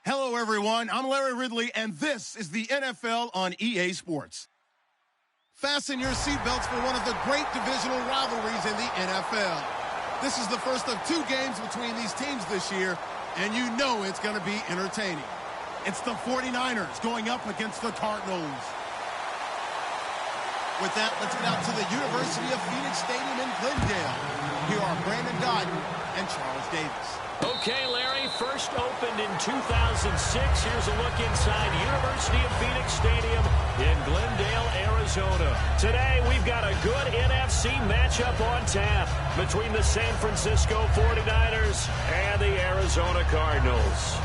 Hello, everyone. I'm Larry Ridley, and this is the NFL on EA Sports. Fasten your seatbelts for one of the great divisional rivalries in the NFL. This is the first of 2 games between these teams this year, and you know it's going to be entertaining. It's the 49ers going up against the Cardinals. With that, let's get out to the University of Phoenix Stadium in Glendale. Here are Brandon Godden and Charles Davis. Okay, Larry, first opened in 2006. Here's a look inside University of Phoenix Stadium in Glendale, Arizona. Today, we've got a good NFC matchup on tap between the San Francisco 49ers and the Arizona Cardinals.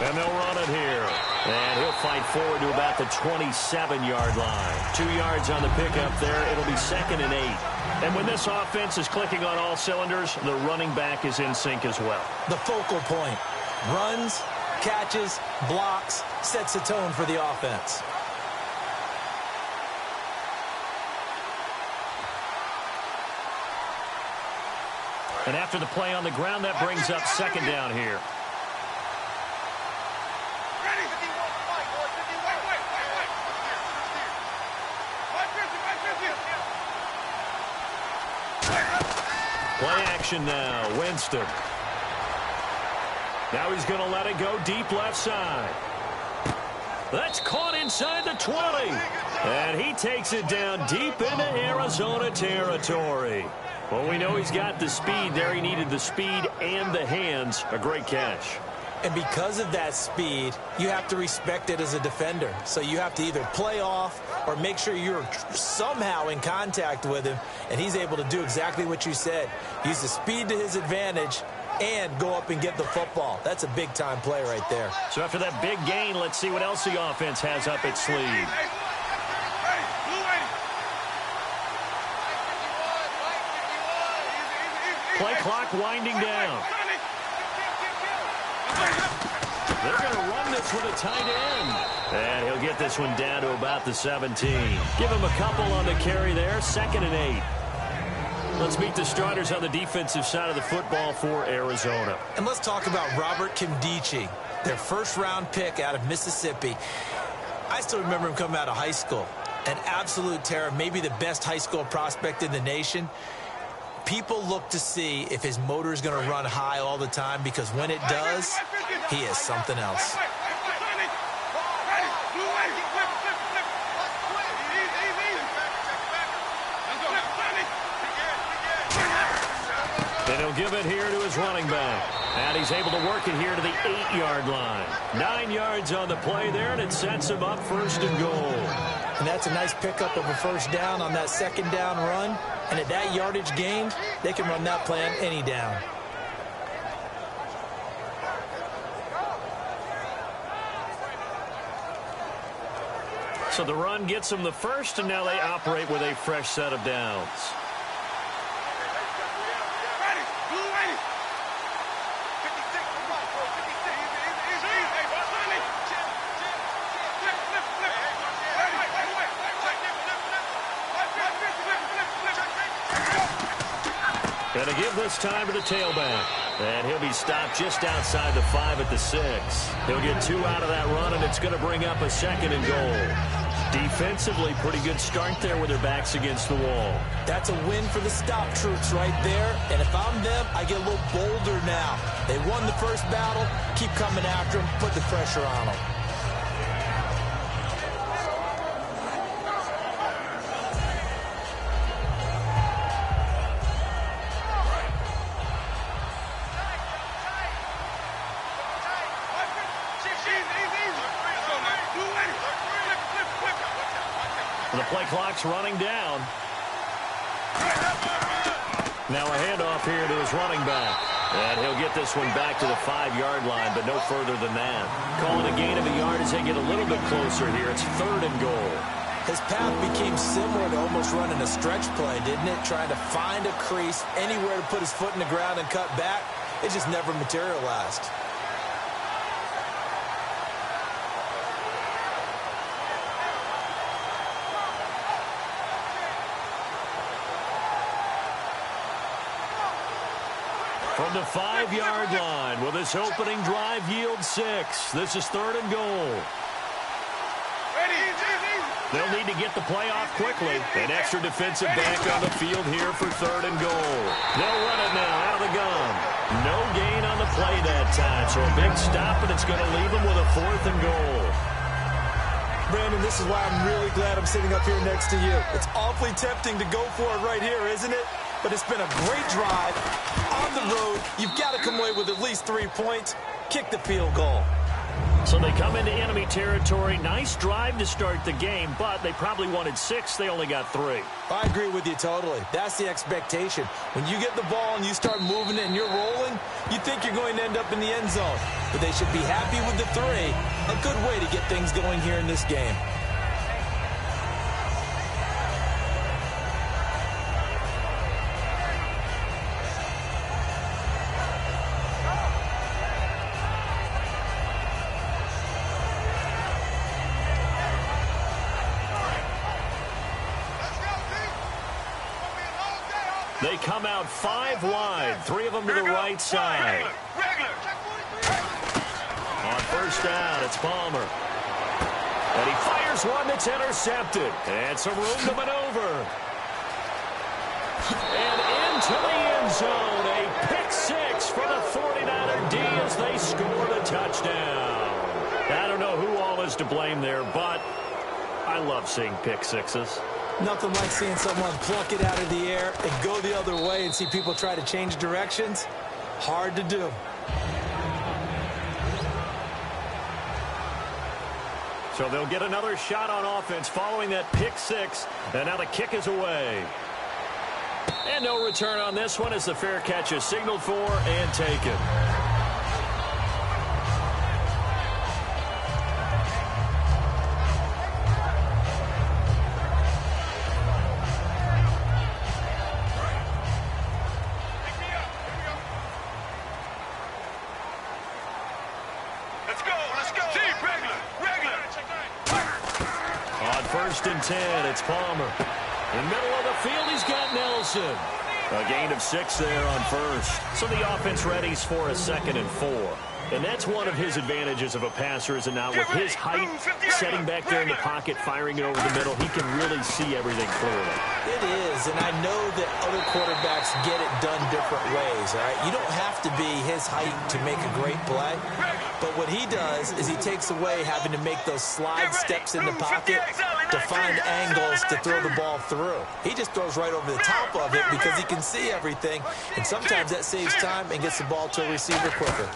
And they'll run it here. And he'll fight forward to about the 27-yard line. 2 yards on the pickup there. It'll be 2nd and 8. And when this offense is clicking on all cylinders, the running back is in sync as well. The focal point. Runs, catches, blocks, sets the tone for the offense. And after the play on the ground, that brings up 2nd down here. Play action now, Winston. Now he's going to let it go deep left side. That's caught inside the 20. And he takes it down deep into Arizona territory. Well, we know he's got the speed there. He needed the speed and the hands. A great catch. And because of that speed, you have to respect it as a defender. So you have to either play off or make sure you're somehow in contact with him, and he's able to do exactly what you said. Use the speed to his advantage and go up and get the football. That's a big-time play right there. So after that big gain, let's see what else the offense has up its sleeve. Play clock winding down. They're going to run this with a tight end. And he'll get this one down to about the 17. Give him a couple on the carry there. 2nd and 8. Let's meet the starters on the defensive side of the football for Arizona. And let's talk about Robert Kimdichie, their first-round pick out of Mississippi. I still remember him coming out of high school. An absolute terror, maybe the best high school prospect in the nation. People look to see if his motor is going to run high all the time, because when it does, he is something else. And he'll give it here to his running back. And he's able to work it here to the 8-yard line. 9 yards on the play there, and it sets him up 1st and goal. And that's a nice pickup of a 1st down on that 2nd down run. And at that yardage gained, they can run that play on any down. So the run gets them the 1st, and now they operate with a fresh set of downs. Going to give this time to the tailback. And he'll be stopped just outside the 5 at the 6. He'll get 2 out of that run, and it's going to bring up a 2nd and goal. Defensively, pretty good start there with their backs against the wall. That's a win for the stop troops right there. And if I'm them, I get a little bolder now. They won the first battle. Keep coming after them. Put the pressure on them. The play clock's running down. Now a handoff here to his running back. And he'll get this one back to the 5-yard line, but no further than that. Calling a gain of a yard as they get a little bit closer here. It's 3rd and goal. His path became similar to almost running a stretch play, didn't it? Trying to find a crease, anywhere to put his foot in the ground and cut back. It just never materialized. From the 5-yard line, will this opening drive yield 6? This is 3rd and goal. They'll need to get the play off quickly. An extra defensive back on the field here for 3rd and goal. They'll run it now out of the gun. No gain on the play that time, so a big stop, and it's going to leave them with a 4th and goal. Brandon, this is why I'm really glad I'm sitting up here next to you. It's awfully tempting to go for it right here, isn't it? But it's been a great drive. On the road, you've got to come away with at least 3 points. Kick the field goal. So they come into enemy territory. Nice drive to start the game, but they probably wanted 6. They only got 3. I agree with you totally. That's the expectation. When you get the ball and you start moving it and you're rolling, you think you're going to end up in the end zone. But they should be happy with the 3. A good way to get things going here in this game. They come out 5 wide, 3 of them to the right side. On first down, it's Palmer. And he fires one that's intercepted. And some room to maneuver. And into the end zone. A pick 6 for the 49er D as they score the touchdown. I don't know who all is to blame there, but I love seeing pick 6s. Nothing like seeing someone pluck it out of the air and go the other way and see people try to change directions. Hard to do. So they'll get another shot on offense following that pick 6. And now the kick is away. And no return on this one as the fair catch is signaled for and taken. First and 10, it's Palmer. In the middle of the field, he's got Nelson. A gain of 6 there on first. So the offense readies for a 2nd and 4. And that's one of his advantages of a passer, is it not? With his height, setting back there in the pocket, firing it over the middle, he can really see everything clearly. It is, and I know that other quarterbacks get it done different ways, all right? You don't have to be his height to make a great play. But what he does is he takes away having to make those slide steps in the pocket to find angles to throw the ball through. He just throws right over the top of it because he can see everything, and sometimes that saves time and gets the ball to a receiver quicker.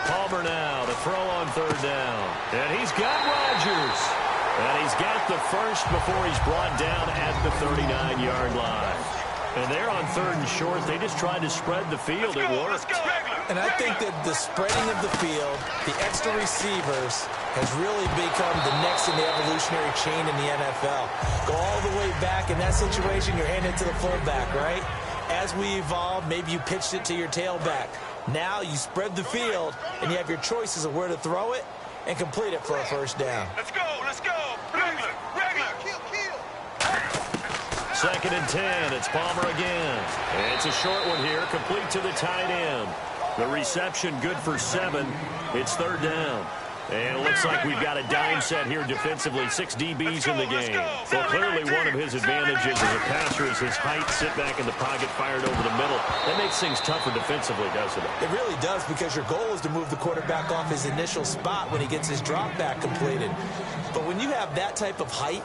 Palmer now to throw on 3rd down. And he's got Rodgers. And he's got the first before he's brought down at the 39-yard line. And they're on 3rd and short. They just tried to spread the field. It worked. And I think that the spreading of the field, the extra receivers, has really become the next in the evolutionary chain in the NFL. Go all the way back in that situation, you're handing it to the fullback, right? As we evolve, maybe you pitched it to your tailback. Now you spread the field, and you have your choices of where to throw it and complete it for a first down. Let's go, let's go. Regular. Kill. 2nd and 10, it's Palmer again. And it's a short one here, complete to the tight end. The reception good for 7. It's 3rd down. And it looks like we've got a dime set here defensively. 6 DBs in the game. So clearly one of his advantages as a passer is his height, sit back in the pocket, fired over the middle. That makes things tougher defensively, doesn't it? It really does, because your goal is to move the quarterback off his initial spot when he gets his drop back completed. But when you have that type of height,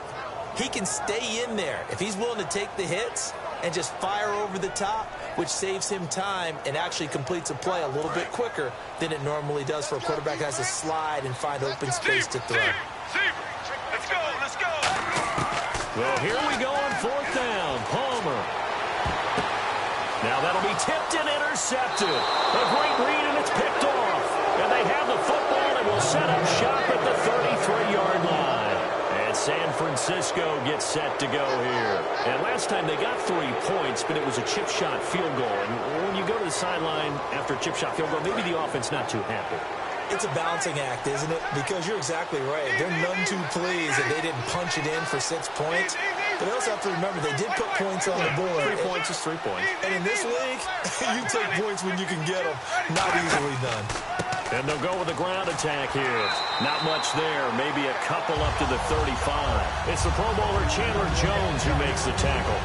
he can stay in there. If he's willing to take the hits and just fire over the top, which saves him time and actually completes a play a little bit quicker than it normally does for a quarterback that has to slide and find open space to throw. Let's go. Well, here we go on 4th down. Palmer. Now that'll be tipped and intercepted. A great read, and it's picked off. And they have the football and will set up shop at the 33-yard line. And San Francisco gets set to go here. And last time they got 3 points, but it was a chip shot field goal. And when you go to the sideline after a chip shot field goal, maybe the offense not too happy. It's a balancing act, isn't it? Because you're exactly right. They're none too pleased that they didn't punch it in for 6 points. But they also have to remember they did put points on the board. 3 points is 3 points. And in this league, you take points when you can get them. Not easily done. And they'll go with a ground attack here. Not much there. Maybe a couple up to the 35. It's the Pro Bowler Chandler Jones who makes the tackle.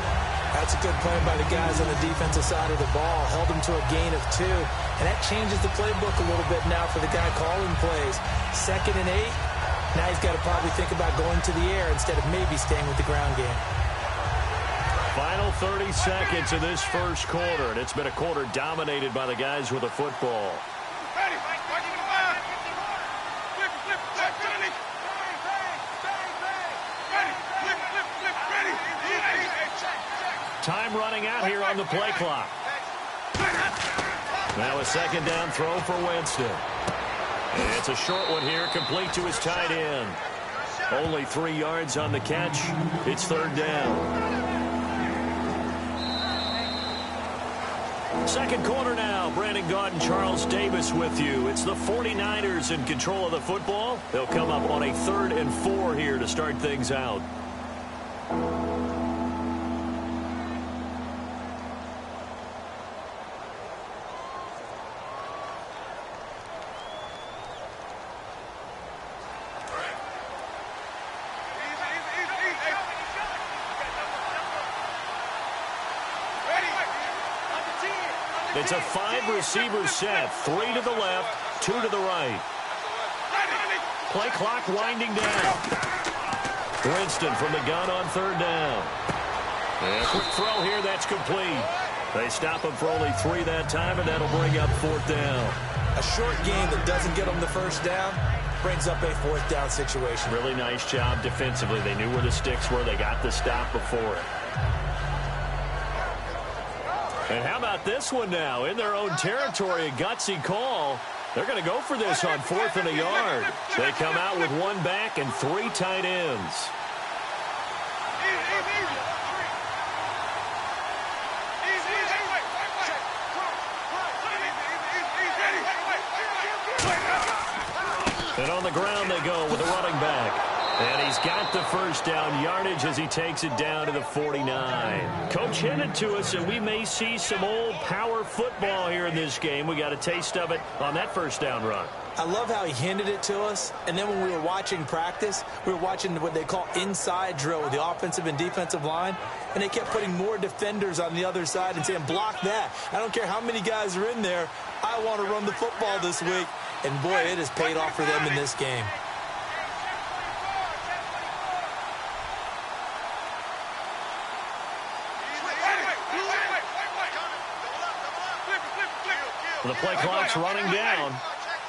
That's a good play by the guys on the defensive side of the ball. Held them to a gain of 2. And that changes the playbook a little bit now for the guy calling plays. 2nd and 8. Now he's got to probably think about going to the air instead of maybe staying with the ground game. Final 30 seconds of this first quarter. And it's been a quarter dominated by the guys with the football. Time running out here on the play clock. Now a second down throw for Winston. And it's a short one here, complete to his tight end. Only 3 yards on the catch. It's 3rd down. Second quarter now. Brandon Gaud and Charles Davis with you. It's the 49ers in control of the football. They'll come up on a 3rd and 4 here to start things out. It's a 5-receiver set. 3 to the left, 2 to the right. Play clock winding down. Winston from the gun on 3rd down. And a quick throw here, that's complete. They stop him for only 3 that time, and that'll bring up 4th down. A short game that doesn't get them the 1st down brings up a 4th down situation. Really nice job defensively. They knew where the sticks were. They got the stop before it. And how about this one now? In their own territory, a gutsy call. They're going to go for this on 4th and a yard. They come out with 1 back and 3 tight ends. And on the ground they go with a running back. And he's got the 1st down yardage as he takes it down to the 49. Coach hinted to us that we may see some old power football here in this game. We got a taste of it on that 1st down run. I love how he hinted it to us, and then when we were watching practice, we were watching what they call inside drill with the offensive and defensive line, and they kept putting more defenders on the other side and saying, block that. I don't care how many guys are in there. I want to run the football this week. And, boy, it has paid off for them in this game. The play clock's running down.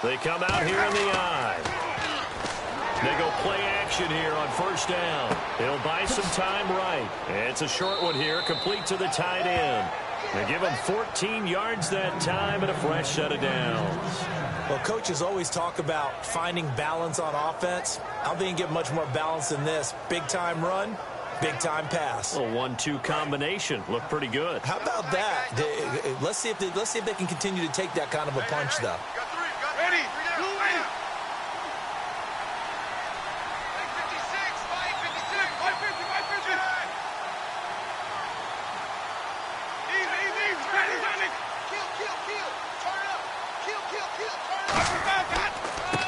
They come out here in the eye. They go play action here on 1st down. They'll buy some time right. It's a short one here, complete to the tight end. They give him 14 yards that time and a fresh set of downs. Well, coaches always talk about finding balance on offense. I don't think you can get much more balance than this. Big-time run, big-time pass. A 1-2 combination. Looked pretty good. How about that? Let's see if they can continue to take that kind of a punch, though. Ready?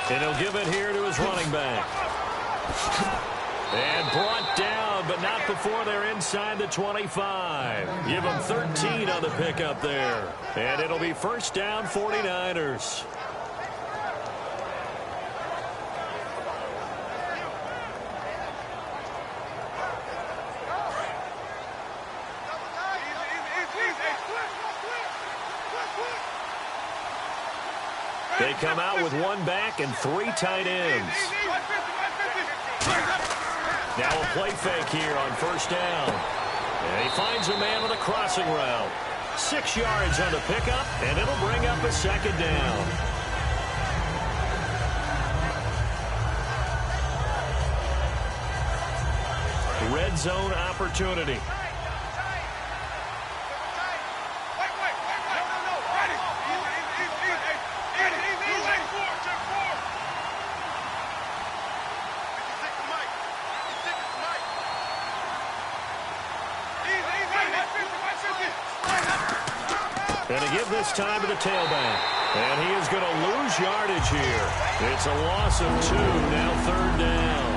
And he'll give it here to his running back. And brought down, but not before they're inside the 25. Give them 13 on the pickup there. And it'll be 1st down, 49ers. They come out with 1 back and 3 tight ends. Now a play fake here on 1st down. And he finds a man on the crossing route. 6 yards on the pickup, and it'll bring up a 2nd down. Red zone opportunity. And to give this time to the tailback. And he is going to lose yardage here. It's a loss of 2, now 3rd down.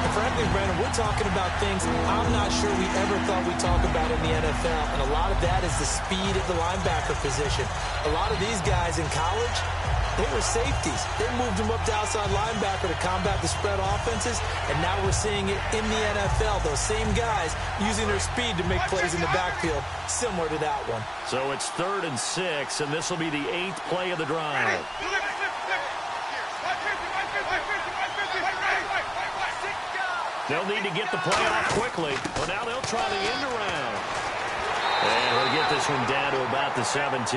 And frankly, Brandon, we're talking about things I'm not sure we ever thought we'd talk about in the NFL. And a lot of that is the speed of the linebacker position. A lot of these guys in college, they were safeties. They moved them up to outside linebacker to combat the spread offenses, and now we're seeing it in the NFL. Those same guys using their speed to make plays in the backfield, similar to that one. So it's 3rd and 6, and this will be the 8th play of the drive. They'll need to get the play off quickly. Well, now they'll try the end around. And we'll get this one down to about the 17.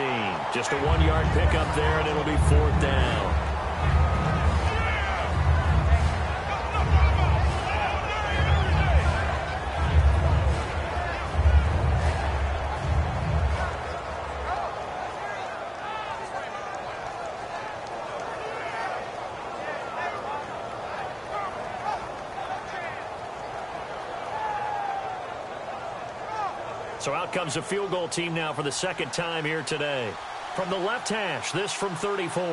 Just a 1-yard pickup there, and it'll be 4th down. So out comes a field goal team now for the 2nd time here today. From the left hash, this from 34.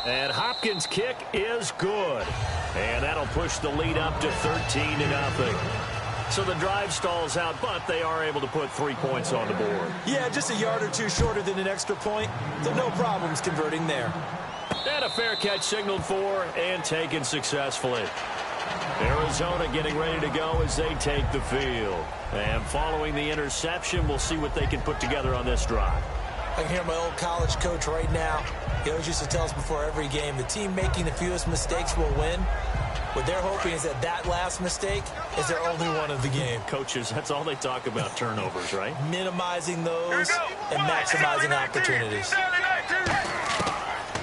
And Hopkins' kick is good. And that'll push the lead up to 13-0. So the drive stalls out, but they are able to put 3 points on the board. Yeah, just a yard or two shorter than an extra point. So no problems converting there. And a fair catch signaled for and taken successfully. Arizona getting ready to go as they take the field. And following the interception, we'll see what they can put together on this drive. I can hear my old college coach right now. He always used to tell us before every game, the team making the fewest mistakes will win. What they're hoping is that last mistake is their only one of the game. Coaches, that's all they talk about, turnovers, right? Minimizing those and maximizing opportunities.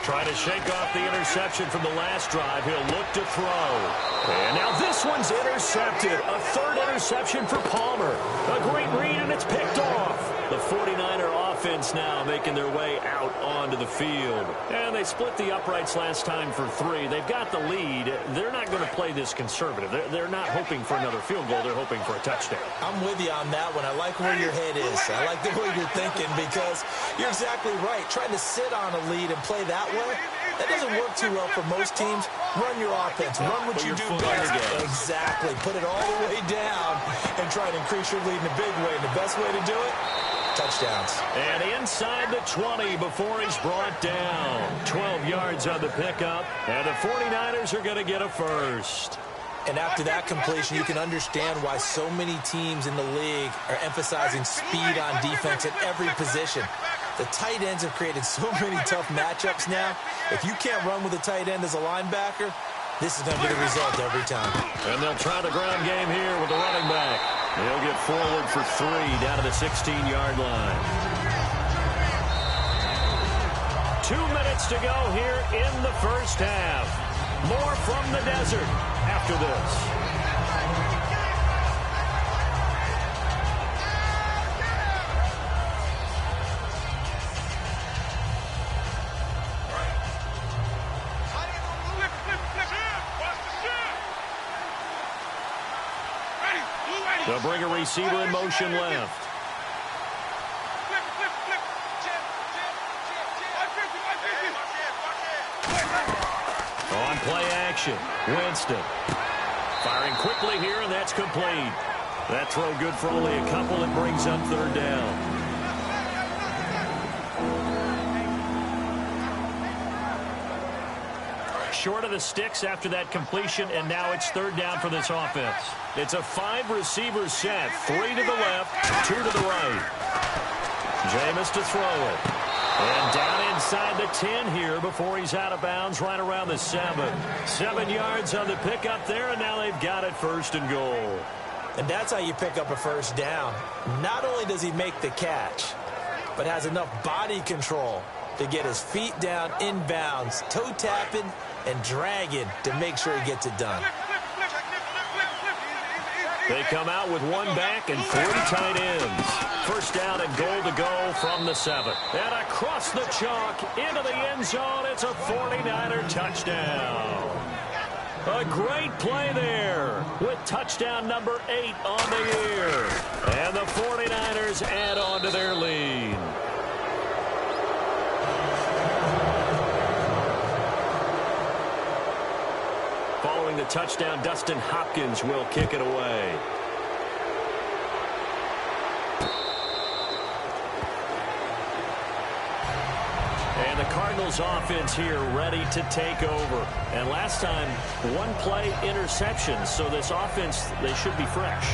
Trying to shake off the interception from the last drive. He'll look to throw. And now this one's intercepted. A 3rd interception for Palmer. A great read, and it's picked off. The 49er offense now making their way out onto the field. And they split the uprights last time for 3. They've got the lead. They're not going to play this conservative. They're not hoping for another field goal. They're hoping for a touchdown. I'm with you on that one. I like where your head is. I like the way you're thinking because you're exactly right. Trying to sit on a lead and play that way, that doesn't work too well for most teams. Run your offense. Run what you do best. Exactly. Put it all the way down and try to increase your lead in a big way. And the best way to do it, touchdowns. And inside the 20 before he's brought down. 12 yards on the pickup. And the 49ers are going to get a first. And after that completion, you can understand why so many teams in the league are emphasizing speed on defense at every position. The tight ends have created so many tough matchups now. If you can't run with a tight end as a linebacker, this is going to be the result every time. And they'll try the ground game here with the running back. They'll get forward for 3 down to the 16-yard line. 2 minutes to go here in the first half. More from the desert after this. They'll bring a receiver in motion left. On play action, Winston. Firing quickly here, and that's complete. That throw good for only a couple. It brings up 3rd down. Short of the sticks after that completion, and now it's 3rd down for this offense. It's a 5-receiver set, 3 to the left, 2 to the right. Jameis to throw it. And down inside the 10 here before he's out of bounds, right around the 7. 7 yards on the pickup there, and now they've got it 1st and goal. And that's how you pick up a 1st down. Not only does he make the catch, but has enough body control to get his feet down inbounds, toe tapping and dragging to make sure he gets it done. They come out with one back and 3 tight ends. First down and goal to go from the 7. And across the chalk into the end zone. It's a 49er touchdown. A great play there with touchdown number 8 on the year. And the 49ers add on to their lead. Following the touchdown, Dustin Hopkins will kick it away. And the Cardinals offense here ready to take over. And last time, 1 play interception. So this offense, they should be fresh.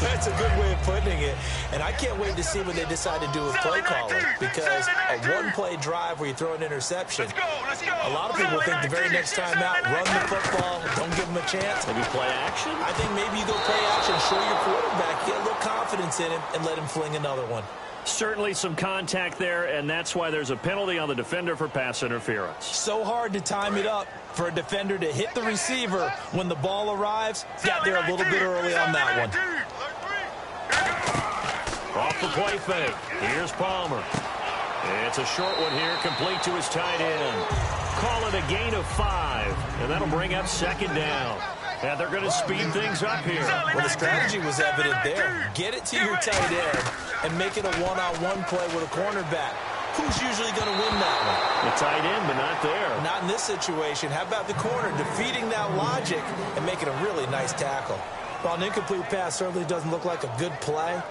That's a good way of putting it. And I can't wait to see what they decide to do with play calling. Because a 1-play drive where you throw an interception, a lot of people think the very next time out, run the football, don't give them a chance. Maybe play action? I think maybe you go play action, show your quarterback, get a little confidence in him, and let him fling another one. Certainly some contact there, and that's why there's a penalty on the defender for pass interference. So hard to time it up for a defender to hit the receiver when the ball arrives. Got there a little bit early on that one. Off the play fake. Here's Palmer. It's a short one here, complete to his tight end. Call it a gain of 5, and that'll bring up second down. And they're going to speed things up here. Well, the strategy was evident there. Get it to your tight end and make it a one-on-one play with a cornerback. Who's usually going to win that one? The tight end, but not there. Not in this situation. How about the corner defeating that logic and making a really nice tackle? While an incomplete pass certainly doesn't look like a good play,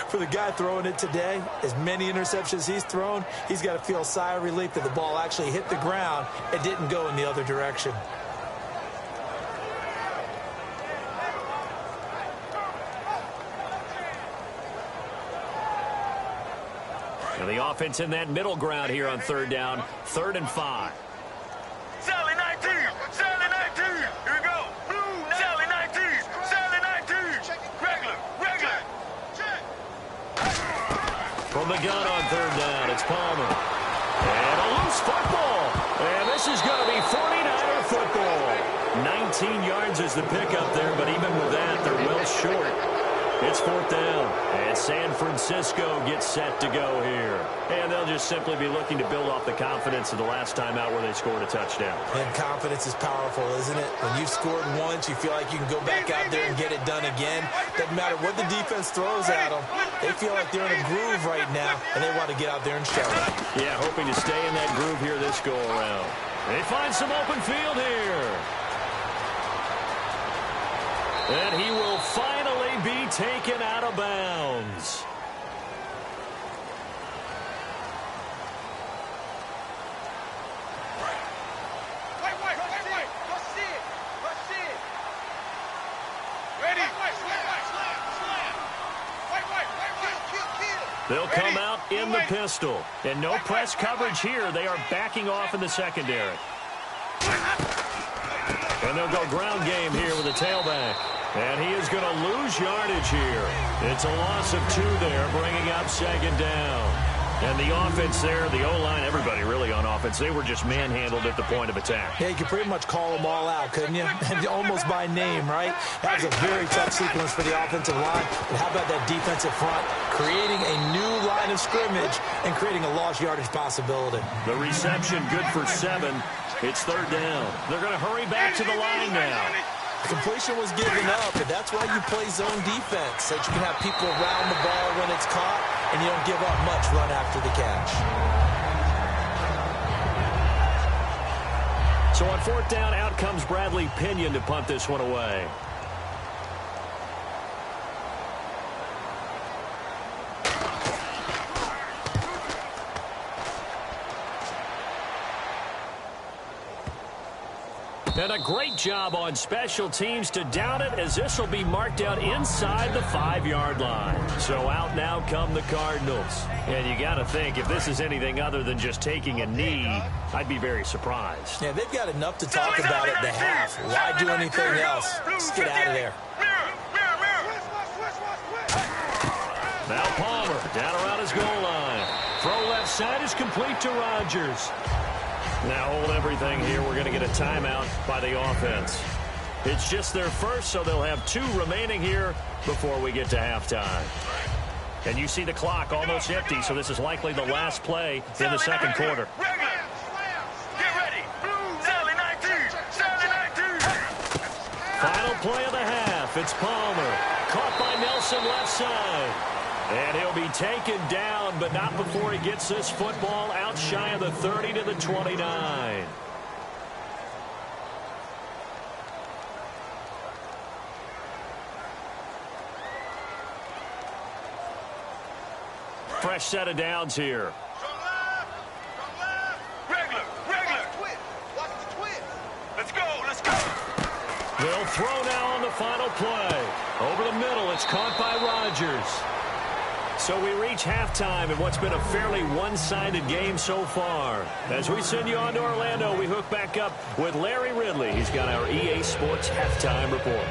for the guy throwing it today, as many interceptions he's thrown, he's got to feel a sigh of relief that the ball actually hit the ground and didn't go in the other direction. And the offense in that middle ground here on third down, 3rd and 5. Sally 19, Sally 19, here we go. Blue, Sally 19, Sally 19. Regular. From the gun on 3rd down, it's Palmer. And a loose football. And this is going to be 49er football. 19 yards is the pickup there, but even with that, they're well short. It's 4th down, and San Francisco gets set to go here. And they'll just simply be looking to build off the confidence of the last time out where they scored a touchdown. And confidence is powerful, isn't it? When you've scored once, you feel like you can go back out there and get it done again. Doesn't matter what the defense throws at them. They feel like they're in a groove right now, and they want to get out there and show it. Yeah, hoping to stay in that groove here this go-around. They find some open field here. And he will finally be taken out of bounds. Wait. Let's see it. Ready. Wait. They'll come out in the pistol. And no press coverage here. They are backing off in the secondary. And they'll go ground game here with a tailback. And he is going to lose yardage here. It's a loss of 2 there, bringing up second down. And the offense there, the O-line, everybody really on offense, they were just manhandled at the point of attack. Yeah, you could pretty much call them all out, couldn't you? Almost by name, right? That was a very tough sequence for the offensive line. And how about that defensive front? Creating a new line of scrimmage and creating a lost yardage possibility. The reception good for 7. It's 3rd down. They're going to hurry back to the line now. Completion was given up, but that's why you play zone defense, so that you can have people around the ball when it's caught, and you don't give up much run after the catch. So on 4th down, out comes Bradley Pinion to punt this one away. And a great job on special teams to down it, as this will be marked out inside the 5-yard line. So out now come the Cardinals. And you got to think, if this is anything other than just taking a knee, I'd be very surprised. Yeah, they've got enough to talk about at the half. Why do anything else? Just get out of there. Now Palmer down around his goal line. Throw left side is complete to Rodgers. Now hold everything here. We're going to get a timeout by the offense. It's just their first, so they'll have 2 remaining here before we get to halftime. And you see the clock almost empty, so this is likely the last play in the second quarter. Get ready. Sally 19. Sally 19. Final play of the half. It's Palmer. Caught by Nelson left side. And he'll be taken down, but not before he gets this football out shy of the 30 to the 29. Fresh set of downs here. Regular. Let's go. They'll throw now on the final play. Over the middle, it's caught by Rodgers. So we reach halftime in what's been a fairly one-sided game so far. As we send you on to Orlando, we hook back up with Larry Ridley. He's got our EA Sports halftime report.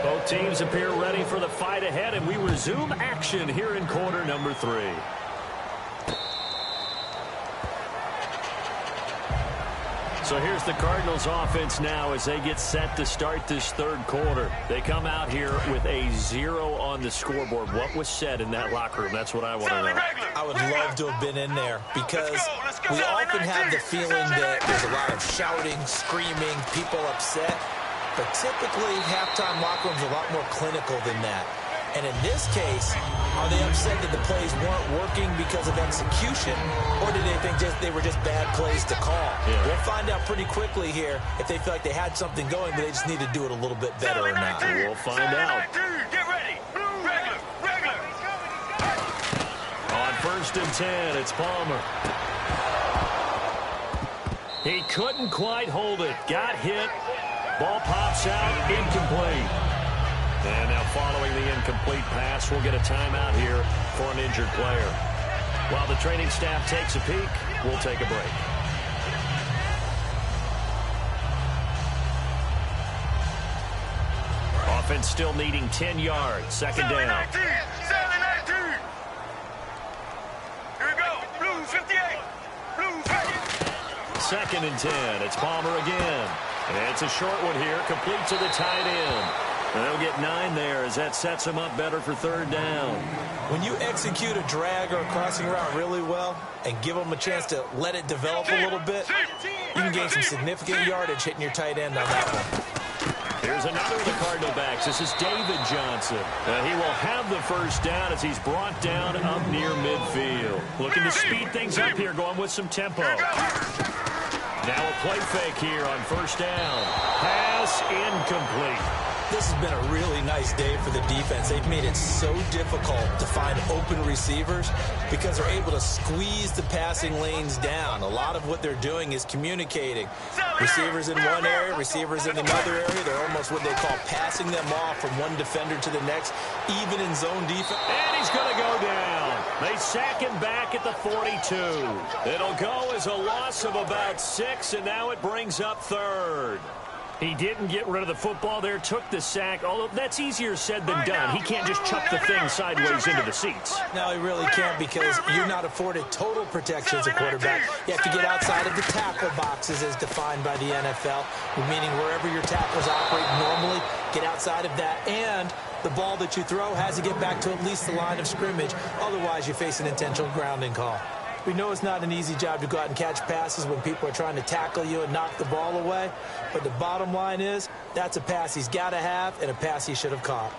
Both teams appear ready for the fight ahead, and we resume action here in quarter number 3. So here's the Cardinals offense now as they get set to start this third quarter. They come out here with a 0 on the scoreboard. What was said in that locker room? That's what I want to know. I would love to have been in there because we often have the feeling that there's a lot of shouting, screaming, people upset. But typically, halftime locker rooms are a lot more clinical than that. And in this case, are they upset that the plays weren't working because of execution, or did they think they were just bad plays to call? Yeah. We'll find out pretty quickly here if they feel like they had something going, but they just need to do it a little bit better or not. We'll find out. Get ready. Regular. On 1st and 10, it's Palmer. He couldn't quite hold it. Got hit. Ball pops out. Incomplete. And now following the incomplete pass, we'll get a timeout here for an injured player. While the training staff takes a peek, we'll take a break. Offense still needing 10 yards. Second down. Sally 19. Here we go. Blue 58. Blue 50. 2nd and 10. It's Palmer again. And it's a short one here. Complete to the tight end. And they'll get 9 there as that sets them up better for 3rd down. When you execute a drag or a crossing route really well and give them a chance to let it develop a little bit, you can gain some significant yardage hitting your tight end on that one. Here's another of the Cardinal backs. This is David Johnson. He will have the 1st down as he's brought down up near midfield. Looking to speed things up here, going with some tempo. Now a play fake here on 1st down. Pass incomplete. This has been a really nice day for the defense. They've made it so difficult to find open receivers because they're able to squeeze the passing lanes down. A lot of what they're doing is communicating. Receivers in one area, receivers in another area. They're almost what they call passing them off from one defender to the next, even in zone defense. And he's going to go down. They sack him back at the 42. It'll go as a loss of about 6, and now it brings up 3rd. He didn't get rid of the football there, took the sack, although that's easier said than done. He can't just chuck the thing sideways into the seats. No, he really can't because you're not afforded total protection as a quarterback. You have to get outside of the tackle boxes as defined by the NFL, meaning wherever your tackles operate normally, get outside of that, and the ball that you throw has to get back to at least the line of scrimmage. Otherwise, you face an intentional grounding call. We know it's not an easy job to go out and catch passes when people are trying to tackle you and knock the ball away. But the bottom line is, that's a pass he's got to have and a pass he should have caught.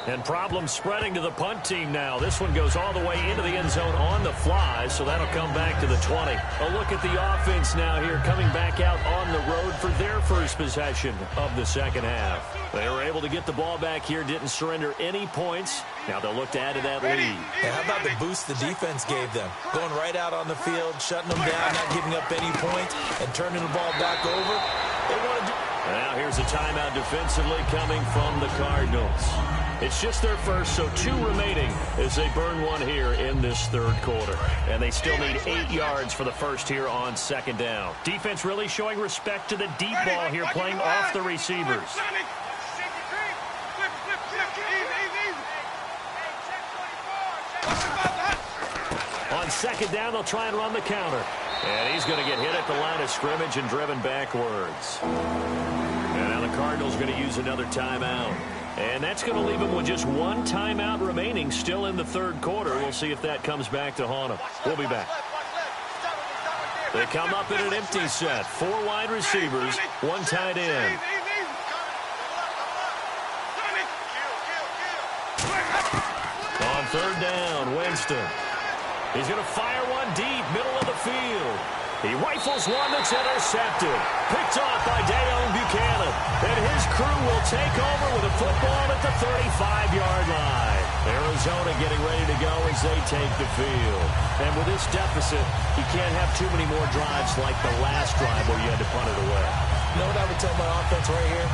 And problems spreading to the punt team now. This one goes all the way into the end zone on the fly, so that'll come back to the 20. A look at the offense now here, coming back out on the road for their first possession of the second half. They were able to get the ball back here, didn't surrender any points. Now they'll look to add to that lead. And how about the boost the defense gave them? Going right out on the field, shutting them down, not giving up any points, and turning the ball back over. They want to do... Now here's a timeout defensively coming from the Cardinals. It's just their first, so 2 remaining as they burn one here in this third quarter. And they still need 8 yards for the first here on second down. Defense really showing respect to the deep ball here, playing off the receivers. On second down, they'll try and run the counter. And he's going to get hit at the line of scrimmage and driven backwards. And now the Cardinals going to use another timeout. And that's going to leave them with just 1 timeout remaining still in the third quarter. We'll see if that comes back to haunt them. We'll be back. They come up in an empty set. 4 wide receivers, 1 tight end. On third down, Winston. He's going to fire one deep, middle of the field. He rifles one that's intercepted. Picked off by Dayon Buchanan. And his crew will take over with a football at the 35-yard line. Arizona getting ready to go as they take the field. And with this deficit, you can't have too many more drives like the last drive where you had to punt it away. You know what I would tell my offense right here?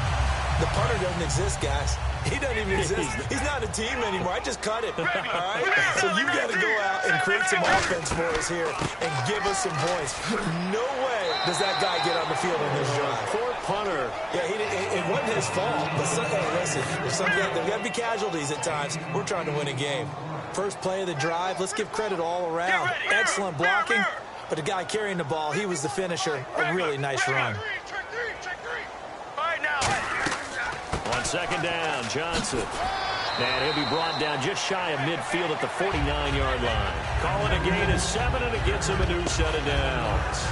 The punter doesn't exist, guys. He doesn't even exist. He's not a team anymore. I just cut it. All right? So you got to go out and create some offense for us here and give us some points. No way does that guy get on the field on this drive. Poor punter. Yeah, it wasn't his fault. But listen, there got to be casualties at times. We're trying to win a game. First play of the drive, let's give credit all around. Excellent blocking. But the guy carrying the ball, he was the finisher. A really nice run. On second down, Johnson. And he'll be brought down just shy of midfield at the 49-yard line. Calling a gain of 7, and it gets him a new set of downs.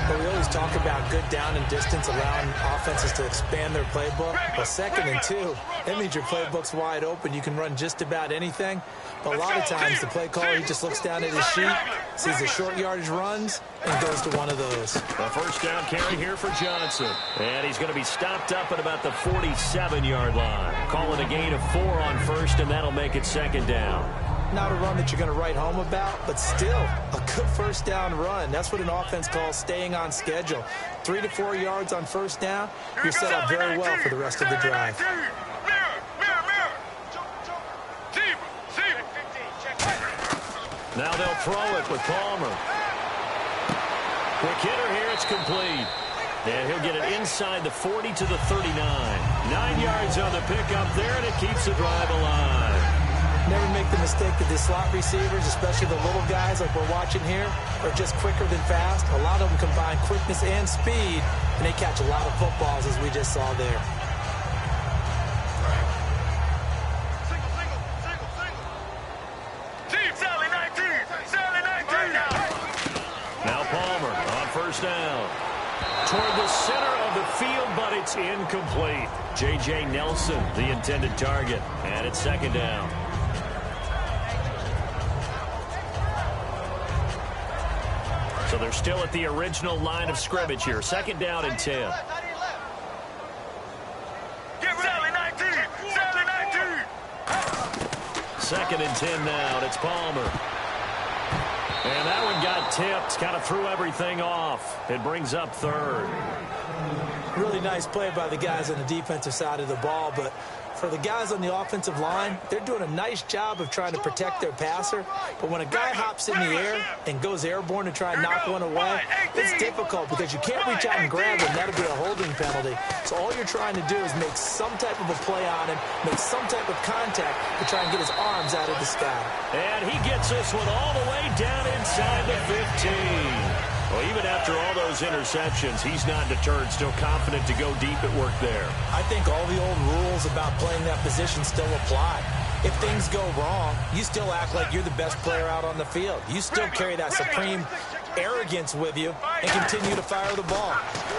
But we always talk about good down and distance, allowing offenses to expand their playbook. Well, 2nd and 2, that means your playbook's wide open. You can run just about anything. But a lot of times, the play caller, he just looks down at his sheet, sees the short yardage runs, and goes to one of those. A first down carry here for Johnson. And he's going to be stopped up at about the 47-yard line. Calling a gain of 4 on first, and that'll make it second down. Not a run that you're going to write home about, but still a good first down run. That's what an offense calls staying on schedule. 3 to 4 yards on first down, you're set up very well for the rest of the drive. Now they'll throw it with Palmer. Quick hitter here, it's complete. And he'll get it inside the 40 to the 39. 9 yards on the pickup there, and it keeps the drive alive. Never make the mistake that the slot receivers, especially the little guys like we're watching here, are just quicker than fast. A lot of them combine quickness and speed, and they catch a lot of footballs, as we just saw there. Now Palmer on first down. Toward the center of the field, but it's incomplete. J.J. Nelson, the intended target, and it's second down. So they're still at the original line of scrimmage here. Second down and 10. Second and 10 now, and it's Palmer. And that one got tipped, kind of threw everything off. It brings up third. Really nice play by the guys on the defensive side of the ball, but for the guys on the offensive line, they're doing a nice job of trying to protect their passer. But when a guy hops in the air and goes airborne to try and knock one away, it's difficult because you can't reach out and grab him. That'll be a holding penalty. So all you're trying to do is make some type of a play on him, make some type of contact to try and get his arms out of the sky. And he gets this one all the way down inside the 15. Well, even after all those interceptions, he's not deterred, still confident to go deep at work there. I think all the old rules about playing that position still apply. If things go wrong, you still act like you're the best player out on the field. You still carry that supreme arrogance with you and continue to fire the ball.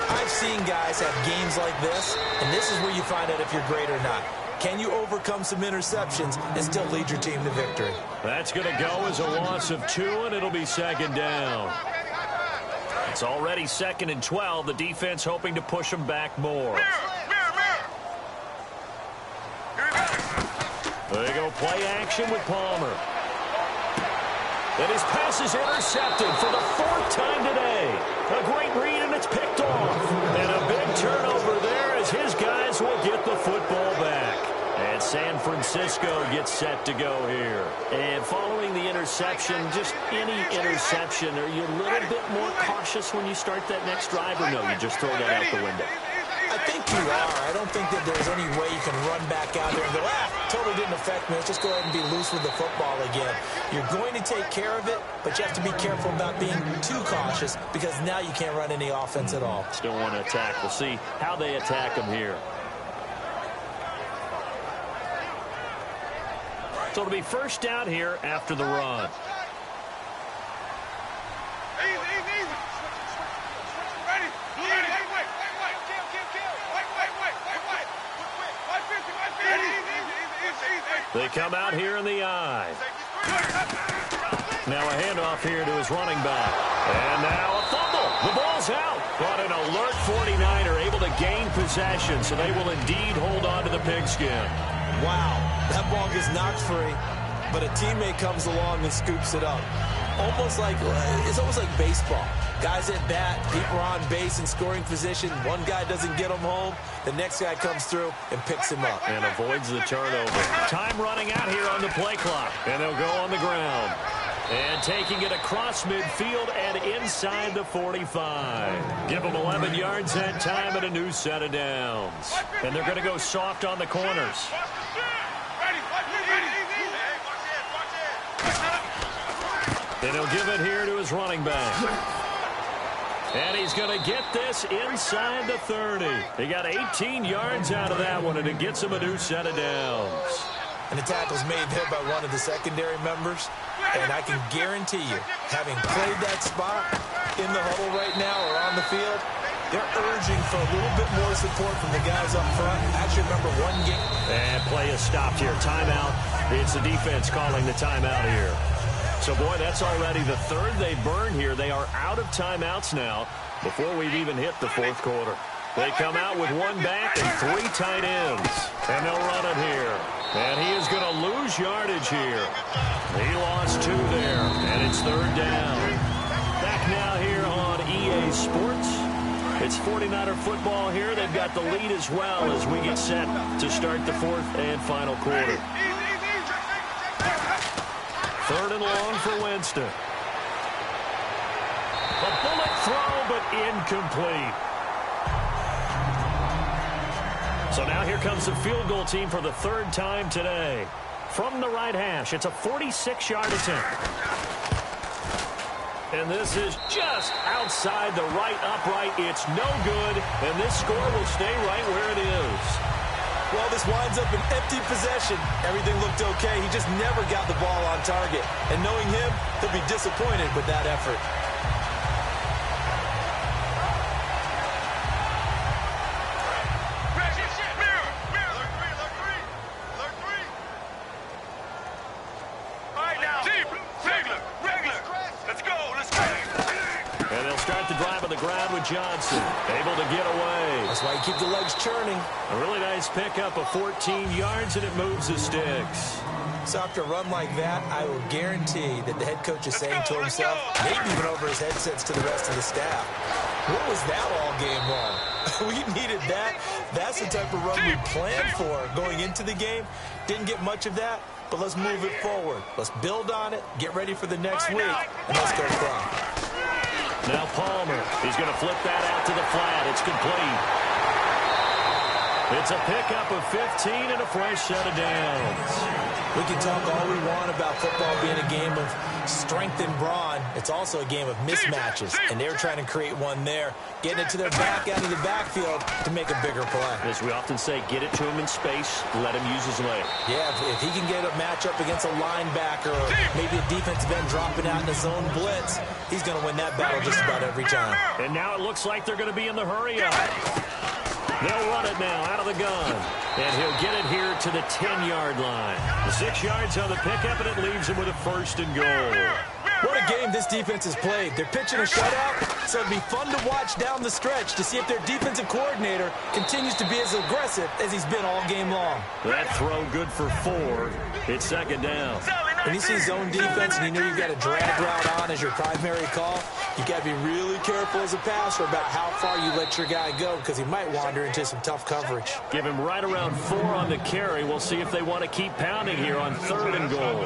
I've seen guys have games like this, and this is where you find out if you're great or not. Can you overcome some interceptions and still lead your team to victory? That's going to go as a loss of 2, and it'll be second down. It's already second and 12. The defense hoping to push them back more. They go play action with Palmer. And his pass is intercepted for the 4th time today. A great read, and it's picked off. And a big turnover there as his Francisco gets set to go here. And following the interception, just any interception, are you a little bit more cautious when you start that next drive, or no, you just throw that out the window? I think you are. I don't think that there's any way you can run back out there and go, totally didn't affect me. Let's just go ahead and be loose with the football again. You're going to take care of it, but you have to be careful about being too cautious because now you can't run any offense at all. Still want to attack. We'll see how they attack them here. So it'll be first down here after the run. They come out here in the eye. Now a handoff here to his running back. And now a fumble. The ball's out. But an alert 49er able to gain possession, so they will indeed hold on to the pigskin. Wow, that ball gets knocked free, but a teammate comes along and scoops it up. It's almost like baseball. Guys at bat, people are on base in scoring position. One guy doesn't get him home. The next guy comes through and picks him up. And avoids the turnover. Time running out here on the play clock. And they'll go on the ground. And taking it across midfield and inside the 45. Give them 11 yards that time and a new set of downs. And they're going to go soft on the corners. And he'll give it here to his running back. And he's going to get this inside the 30. He got 18 yards out of that one, and it gets him a new set of downs. And the tackle's made there by one of the secondary members. And I can guarantee you, having played that spot in the huddle right now or on the field, they're urging for a little bit more support from the guys up front. I actually remember one game. And play is stopped here. Timeout. It's the defense calling the timeout here. So, boy, that's already the third they burn here. They are out of timeouts now before we've even hit the fourth quarter. They come out with one back and three tight ends. And they'll run it here. And he is going to lose yardage here. He lost two there, and it's third down. Back now here on EA Sports. It's 49er football here. They've got the lead as well as we get set to start the fourth and final quarter. Third and long for Winston. A bullet throw, but incomplete. So now here comes the field goal team for the third time today. From the right hash, it's a 46-yard attempt. And this is just outside the right upright. It's no good, and this score will stay right where it is. Well, this winds up an empty possession. Everything looked okay. He just never got the ball on target. And knowing him, he'll be disappointed with that effort. Johnson able to get away. That's why you keep the legs churning. A really nice pickup of 14 yards, and it moves the sticks. So after a run like that, I will guarantee that the head coach is saying to himself, maybe even over his headsets to the rest of the staff, what was that all game long? We needed that. That's the type of run we planned for going into the game. Didn't get much of that, but let's move it forward. Let's build on it, get ready for the next week, and let's go cry. Now Palmer, he's going to flip that out to the flat. It's complete. It's a pickup of 15 and a fresh set of downs. We can talk all we want about football being a game of strength and brawn. It's also a game of mismatches, and they're trying to create one there, getting it to their back out of the backfield to make a bigger play. As we often say, get it to him in space, let him use his leg. Yeah, if he can get a matchup against a linebacker or maybe a defensive end dropping out in a zone blitz, he's going to win that battle just about every time. And now it looks like they're going to be in the hurry-up. They'll run it now out of the gun. And he'll get it here to the 10-yard line. The 6 yards on the pickup, and it leaves him with a first and goal. What a game this defense has played. They're pitching a shutout, so it'll be fun to watch down the stretch to see if their defensive coordinator continues to be as aggressive as he's been all game long. That throw good for 4. It's second down. When you see zone defense and you know you've got a drag route on as your primary call, you got to be really careful as a passer about how far you let your guy go because he might wander into some tough coverage. Give him right around 4 on the carry. We'll see if they want to keep pounding here on 3rd and goal.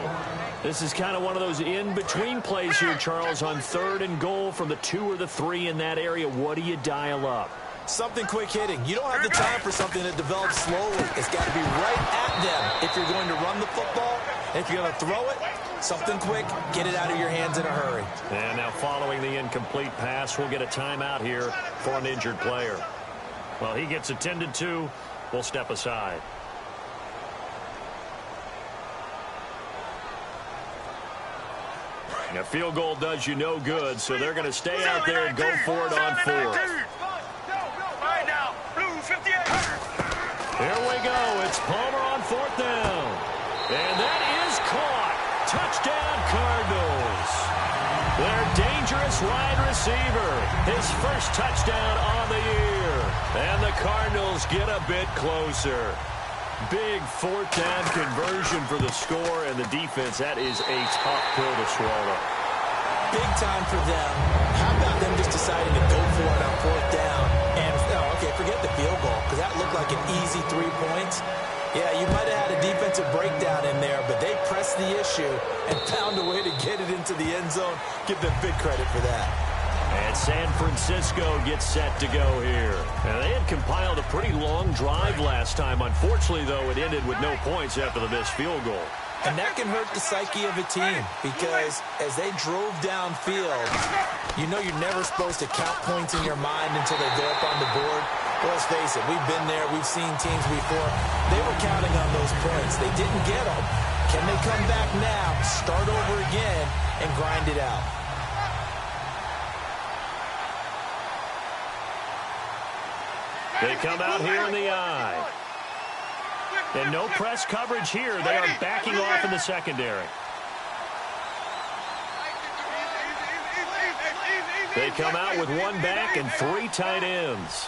This is kind of one of those in-between plays here, Charles, on 3rd and goal from the 2 or the 3 in that area. What do you dial up? Something quick hitting. You don't have the time for something that develops slowly. It's got to be right at them if you're going to run the football. And if you're going to throw it, something quick, get it out of your hands in a hurry. And now following the incomplete pass, we'll get a timeout here for an injured player. Well, he gets attended to. We'll step aside. A field goal does you no good, so they're going to stay out there and go for it on 4th. Here we go. It's Palmer on 4th down. And that is caught. Touchdown, Cardinals. Their dangerous wide receiver. His first touchdown on the year. And the Cardinals get a bit closer. Big 4th down conversion for the score, and the defense, that is a tough pill to swallow. Big time for them. How about them just deciding to go for it on 4th down? And, okay, forget the field goal, because that looked like an easy 3 points. Yeah, you might have had a defensive breakdown in there, but they pressed the issue and found a way to get it into the end zone. Give them big credit for that. And San Francisco gets set to go here. And they had compiled a pretty long drive last time. Unfortunately, though, it ended with no points after the missed field goal. And that can hurt the psyche of a team because as they drove downfield, you know you're never supposed to count points in your mind until they go up on the board. Well, let's face it, we've been there. We've seen teams before. They were counting on those points. They didn't get them. Can they come back now, start over again, and grind it out? They come out here in the eye. And no press coverage here. They are backing off in the secondary. They come out with 1 back and 3 tight ends.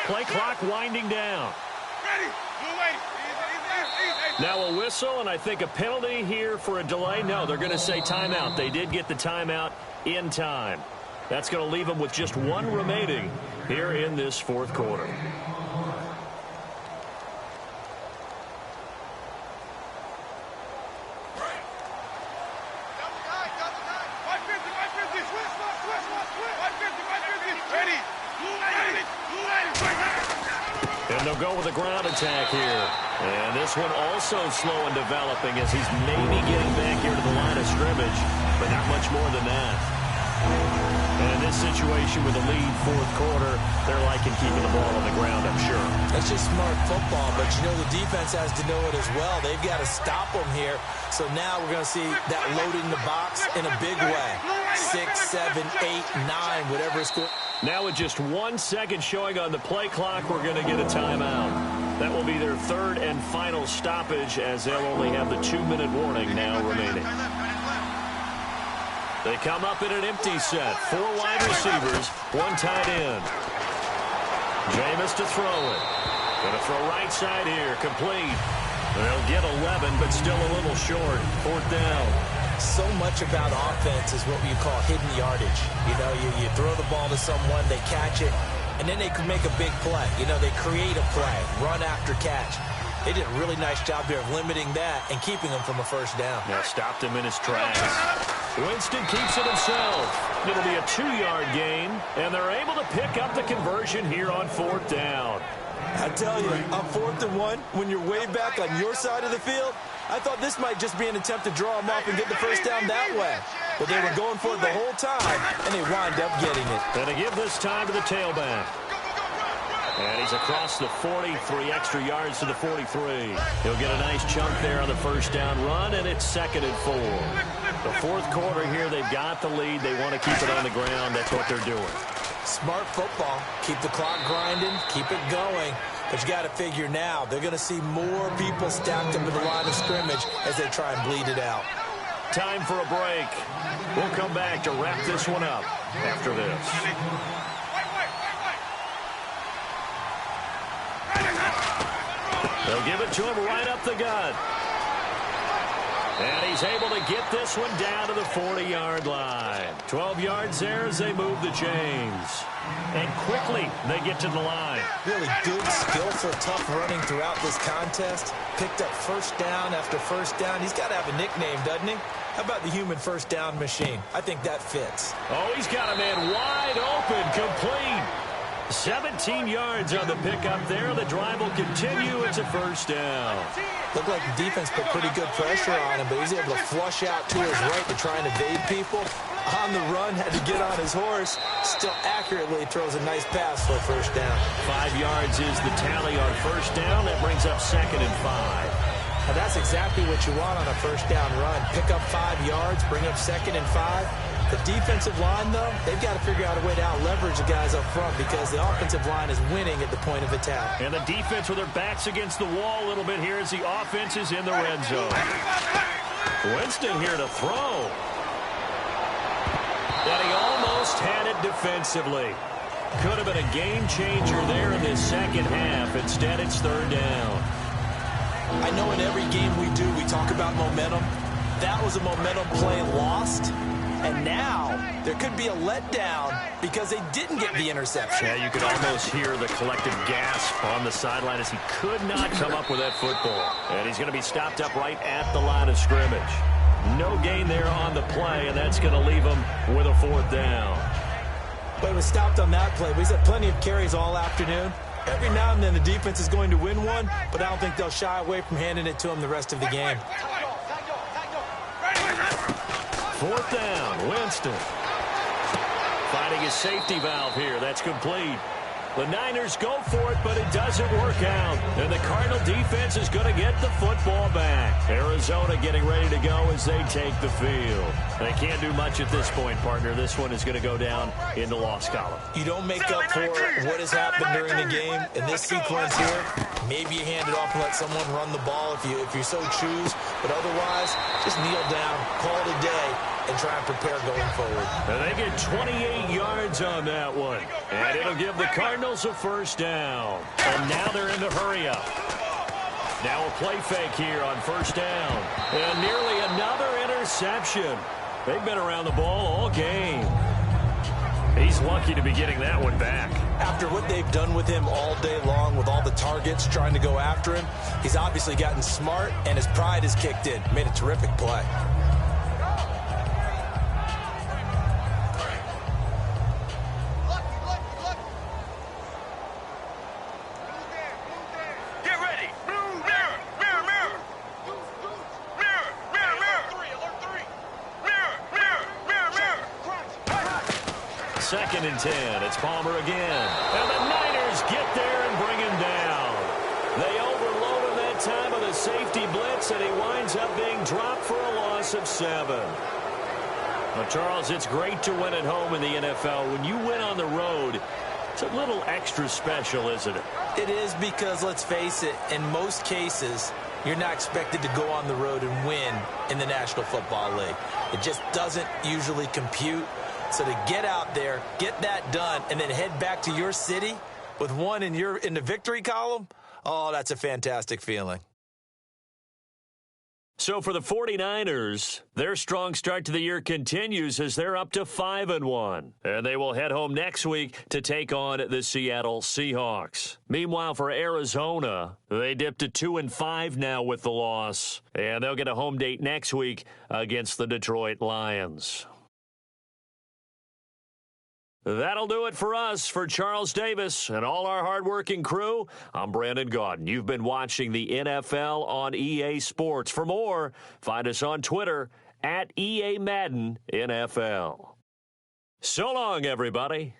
Play clock winding down. Now a whistle, and I think a penalty here for a delay. No, they're going to say timeout. They did get the timeout in time. That's going to leave them with just 1 remaining here in this 4th quarter. And they'll go with a ground attack here. And this one also slow in developing as he's maybe getting back here to the line of scrimmage, but not much more than that. And in this situation with a lead 4th quarter, they're liking keeping the ball on the ground, I'm sure. That's just smart football, but you know the defense has to know it as well. They've got to stop them here. So now we're going to see that loading the box in a big way. 6, 7, 8, 9, whatever it's going. Now with just 1 second showing on the play clock, we're going to get a timeout. That will be their 3rd and final stoppage as they'll only have the 2-minute warning now remaining. They come up in an empty set. 4 wide receivers, 1 tight end. Jameis to throw it. Going to throw right side here, complete. They'll get 11, but still a little short. 4th down. So much about offense is what you call hidden yardage. You know, you throw the ball to someone, they catch it, and then they can make a big play. You know, they create a play, run after catch. They did a really nice job here of limiting that and keeping him from a 1st down. Yeah, stopped him in his tracks. Winston keeps it himself. It'll be a 2-yard gain, and they're able to pick up the conversion here on 4th down. I tell you, on 4th and 1, when you're way back on your side of the field, I thought this might just be an attempt to draw them off and get the 1st down that way. But they were going for it the whole time, and they wind up getting it. And to give this time to the tailback. And he's across the 40, 3 extra yards to the 43. He'll get a nice chunk there on the 1st down run, and it's 2nd and 4. The 4th quarter here, they've got the lead. They want to keep it on the ground. That's what they're doing. Smart football. Keep the clock grinding. Keep it going. But you got to figure now, they're going to see more people stacked up in the line of scrimmage as they try and bleed it out. Time for a break. We'll come back to wrap this one up after this. They'll give it to him right up the gut. And he's able to get this one down to the 40-yard line. 12 yards there as they move the chains. And quickly they get to the line. Really good, skillful, tough running throughout this contest. Picked up first down after first down. He's got to have a nickname, doesn't he? How about the human first down machine? I think that fits. Oh, he's got a man wide open, complete. 17 yards on the pickup there. The drive will continue. It's a first down. Looked like the defense put pretty good pressure on him, but he's able to flush out to his right to try and evade people. On the run, had to get on his horse. Still accurately throws a nice pass for a first down. 5 yards is the tally on first down. That brings up 2nd and 5. Now that's exactly what you want on a first down run. Pick up 5 yards, bring up 2nd and 5. The defensive line, though, they've got to figure out a way to out-leverage the guys up front because the offensive line is winning at the point of attack. And the defense with their backs against the wall a little bit here as the offense is in the red zone. Winston here to throw. And he almost had it defensively. Could have been a game changer there in this second half. Instead, it's 3rd down. I know in every game we do, we talk about momentum. That was a momentum play lost. And now there could be a letdown because they didn't get the interception. Yeah, you could almost hear the collective gasp on the sideline as he could not come up with that football. And he's going to be stopped up right at the line of scrimmage. No gain there on the play, and that's going to leave him with a 4th down. But it was stopped on that play. He's had plenty of carries all afternoon. Every now and then the defense is going to win one, but I don't think they'll shy away from handing it to him the rest of the game. 4th down, Winston. Finding his safety valve here. That's complete. The Niners go for it, but it doesn't work out. And the Cardinal defense is going to get the football back. Arizona getting ready to go as they take the field. They can't do much at this point, partner. This one is going to go down in the loss column. You don't make up for what has happened during the game in this sequence here. Maybe you hand it off and let someone run the ball if you so choose. But otherwise, just kneel down, call it a day, and try and prepare going forward. And they get 28 yards on that one. And it'll give the Cardinals a first down. And now they're in the hurry up. Now a play fake here on first down. And nearly another interception. They've been around the ball all game. He's lucky to be getting that one back. After what they've done with him all day long with all the targets trying to go after him, he's obviously gotten smart and his pride has kicked in. Made a terrific play. Second and 10. It's Palmer again. And the Niners get there and bring him down. They overload him that time with a safety blitz, and he winds up being dropped for a loss of 7. Now, Charles, it's great to win at home in the NFL. When you win on the road, it's a little extra special, isn't it? It is because, let's face it, in most cases, you're not expected to go on the road and win in the National Football League. It just doesn't usually compute. So to get out there, get that done, and then head back to your city with one in the victory column, oh, that's a fantastic feeling. So for the 49ers, their strong start to the year continues as they're up to 5-1. And they will head home next week to take on the Seattle Seahawks. Meanwhile, for Arizona, they dipped to 2-5 now with the loss. And they'll get a home date next week against the Detroit Lions. That'll do it for us. For Charles Davis and all our hardworking crew, I'm Brandon Gaudin. You've been watching the NFL on EA Sports. For more, find us on Twitter @EA Madden NFL. So long, everybody.